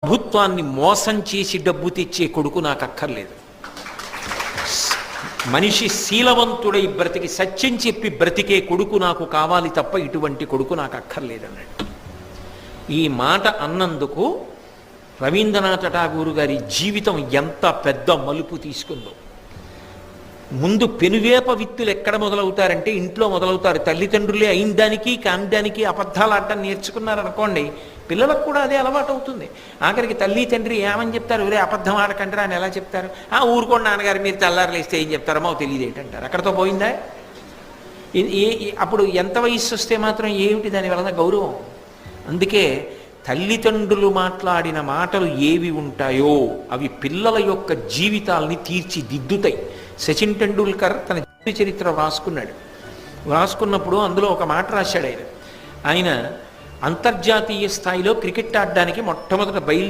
ప్రభుత్వాన్ని మోసం చేసి డబ్బు తెచ్చే కొడుకు నాకు అక్కర్లేదు. మనిషి శీలవంతుడై బ్రతికి సత్యం చెప్పి బ్రతికే కొడుకు నాకు కావాలి తప్ప ఇటువంటి కొడుకు నాకు అక్కర్లేదన్నాడు. ఈ మాట అన్నందుకు రవీంద్రనాథ ఠాగూర్ గారి జీవితం ఎంత పెద్ద మలుపు తీసుకుందో. ముందు పెనువేప విత్తులు ఎక్కడ మొదలవుతారంటే ఇంట్లో మొదలవుతారు. తల్లిదండ్రులే అయిన దానికి కాని దానికి అబద్ధాలు ఆడటం నేర్చుకున్నారనుకోండి, పిల్లలకు కూడా అదే అలవాటు అవుతుంది. ఆఖరికి తల్లి తండ్రి ఏమని చెప్తారు, ఒరే అబద్ధం ఆడకంటారా అని ఎలా చెప్తారు? ఊరుకోండి నాన్నగారు, మీరు తెల్లారులేస్తే ఏం చెప్తారో తెలియదు ఏంటంటారు. అక్కడతో పోయిందా? అప్పుడు ఎంత వయస్సు వస్తే మాత్రం ఏమిటి దాని వలన గౌరవం? అందుకే తల్లిదండ్రులు మాట్లాడిన మాటలు ఏవి ఉంటాయో అవి పిల్లల యొక్క జీవితాల్ని తీర్చిదిద్దుతాయి. సచిన్ టెండూల్కర్ తన జీవిత చరిత్ర రాసుకున్నప్పుడు అందులో ఒక మాట రాశాడు. ఆయన అంతర్జాతీయ స్థాయిలో క్రికెట్ ఆడడానికి మొట్టమొదట బయలుదేరి